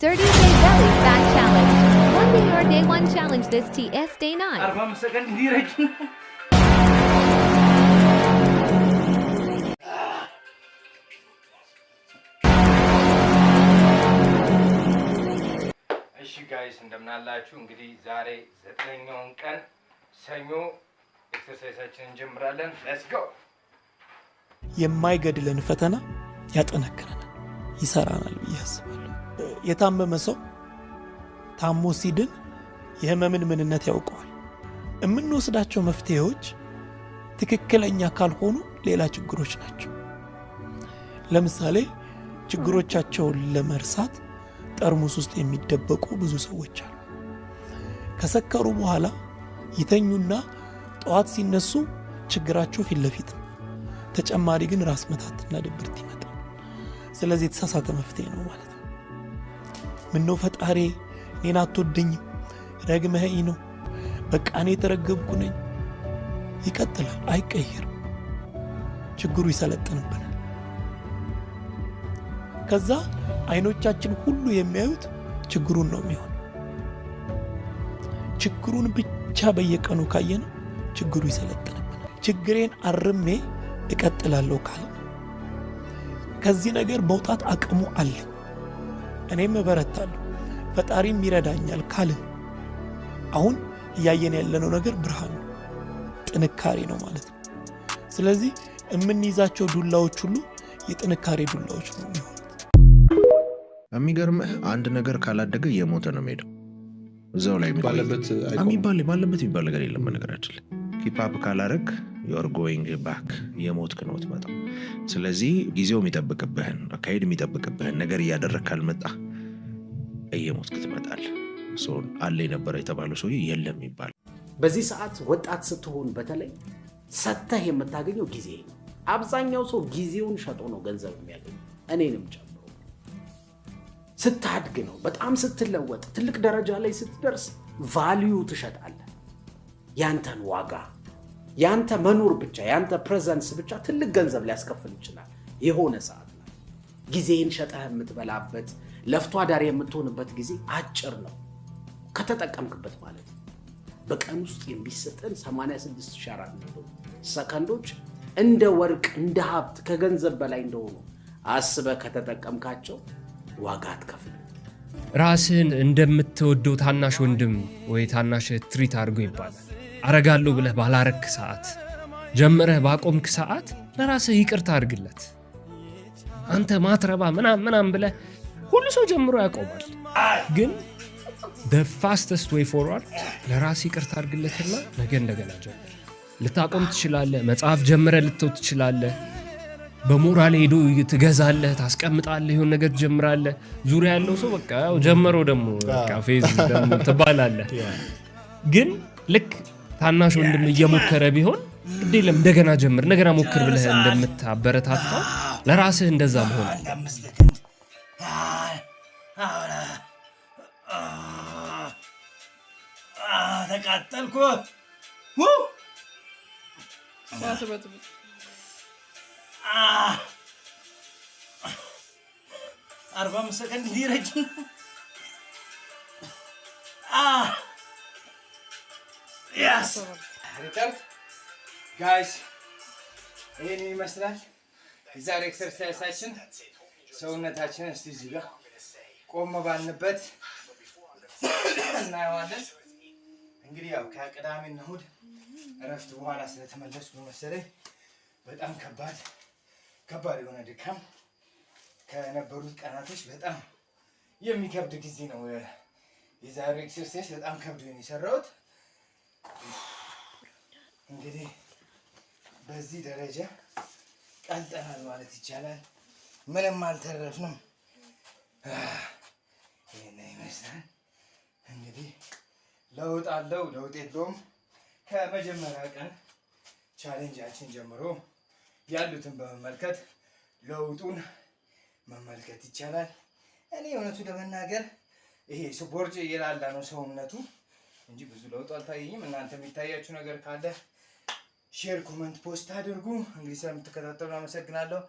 30-day belly fat challenge. Only your day 1 challenge this TS day 9. እሺ ጋይስ እንደምናላችሁ እንግዲህ ዛሬ 9ኛውን ቀን ሰኞ ኤክሰርሳይዛችንን እንጀምራለን ሌትስ ጎ የማይገድለን ፈተና ያጠነክረናል ይሰራናል ብያስባለሁ የታመመ ሰው ታሞ ሲድን የህመምን ምንነት ያውቀዋል የምንወስዳቸው መፍትሄዎች ትክክለኛ ካልሆኑ ሌላ ችግሮች ናቸው ለምሳሌ ችግሮቻቸውን ለመርሳት ጠርሙስ ውስጥ የሚደበቁ ብዙ ሰዎች አሉ ከሰከሩ በኋላ ይተኙና ጠዋት ሲነሱ ችግራቸው ፊት ለፊት ነው ተጨማሪ ግን ራስ መታትና ድብርት ይመጣል ስለዚህ የተሳሳተ መፍትሄ ነው ማለት ነው ምነው ፈጣሪ እኔን አትወደኝም ረግመኸኝ ነው በቃ እኔ ተረገብኩ ነኝ ይቀጥላል አይቀየርም ችግሩ ይሰለጥንብናል ከዛ አይኖቻችን ሁሉ የሚያዩት ችግሩን ነው የሚሆን ችግሩን ብቻ በየቀኑ ካየነው ችግሩ ይሰለጥንብናል ችግሬን አርሜ እቀጥላለሁ ካለ ከዚህ ነገር መውጣት አቅሙ አለ እኔም እበረታለሁ ፈጣሪም ይረዳኛል ካለ አሁን እያየን ያለነው ነገር ብርሃን ነው ጥንካሬ ነው ማለት ነው ስለዚህ የምንይዛቸው ዱላዎች ሁሉ የጥንካሬ ዱላዎች ነው የሚሆኑት የሚገርምህ አንድ ነገር ካላደገ የሞተ ነው የሚሄደው እዛው ላይ ባለበት የሚባል ነገር የለም በነገራችን ላይ ኪፕ አፕ ካላረግ you're going back የሞትክ ነው ትመጣው ስለዚህ ጊዜው የሚጠብቅብህን አካሄድ የሚጠብቅብህን ነገር እያደረክ ካልመጣ እየሞትክ ትመጣለህ አለ የነበረ የተባለው ሰው የለም ይባል በዚህ ሰዓት ወጣት ስትሆን በተለይ ሰተህ የምታገኘው ጊዜ ነው አብዛኛው ሰው ጊዜውን ሸጦ ነው ገንዘብ የሚያገኘው እኔንም ጨምሮ ስታድግ ነው በጣም ስትለወጥ ትልቅ ደረጃ ላይ ስትደርስ ቫልዩ ትሸጣለህ ያንተን ዋጋ ያንተ መኖር ብቻ ያንተ ፕሬዘንስ ብቻ ትልቅ ገንዘብ ሊያስከፍል ይችላል የሆነ ሰዓት ላይ ጊዜን ሸጠህ የምትበላበት ለፍቶ አዳሪ የምትሆንበት ጊዜ አጭር ነው ከተጠቀምክበት ማለት በቀን ውስጥ የሚሰጠን 86400 ሰከንዶች እንደ ወርቅ እንደ ሀብት ከገንዘብ በላይ እንደሆኑ አስበህ ከተጠቀምካቸው ዋጋ አትከፍልም ራስህን እንደምትወደው ታናሽ ወንድም ወይ ታናሽ ትሪት አድርጎ ይባላል አረጋለሁ ብለህ ባላረክ ሰዓት ጀምረህ ባቆምክ ሰዓት ለራስህ ይቅርታ አድርግለት አንተ ማትረባ ምናምን ብለህ ሁሉ ሰው ጀምሮ ያቆማል ግን the fastest way forward ለራስህ ይቅርታ አድርግለትና ነገ እንደገና ጀምር ልታቆም ትችላለህ መጽሐፍ ጀምረህ ልትተው ትችላለህ በሞራል ሄዶ ትገዛለህ ታስቀምጣለህ ይሁን ነገር ጀምራለህ ዙሪያ ያለው ሰው በቃ ያው ጀመረው ደሞ በቃ ፌዝ ደሞ ተባላለ ግን ልክ ታናሽ ወንድም እየሞከረ ቢሆን ግዴለም እንደገና ጀምር እንደገና ሞክር ብለህ እንደምታበረታታው ለራስህ እንደዛ መሆን ተቃጠልኩ 45 ሰከንድ ሊረጅ yes ሪከርድ ጋይስ ይሄን ይመስላል የዛሬ ኤክሰርሳይዛችን ሰውነታችንን እስቲ እዚህ ጋር ቆም ባልንበት እናየዋለን እንግዲህ ያው ከቅዳሜና እሑድ እረፍት በኋላ ስለተመለስኩ መሰለኝ በጣም ከባድ የሆነ ድካም ከነበሩት ቀናቶች በጣም የሚከብድ ጊዜ ነው የዛሬ ኤክሰርሳይዝ በጣም ከብዶ ነው የሰራሁት እንግዲህ በዚህ ደረጃ ቀልጠናል ማለት ይቻላል ምንም አልተረፍንም ይሄን ይመስላል እንግዲህ ለውጥ አለው ለውጥ የለውም ከመጀመሪያ ቀን ቻሌንጃችን ጀምሮ ያሉትን በመመልከት ለውጡን መመልከት ይቻላል እኔ እውነቱ ለመናገር ይሄ ስፖርት ይላል ነው ሰውነቱ እንጂ ብዙ ለውጥ አልታየኝም እናንተ የሚታያችሁ ነገር ካለ ሼር ኮሜንት ፖስት አድርጉ እንግዲህ ስለምትከታተሉ አመሰግናለሁ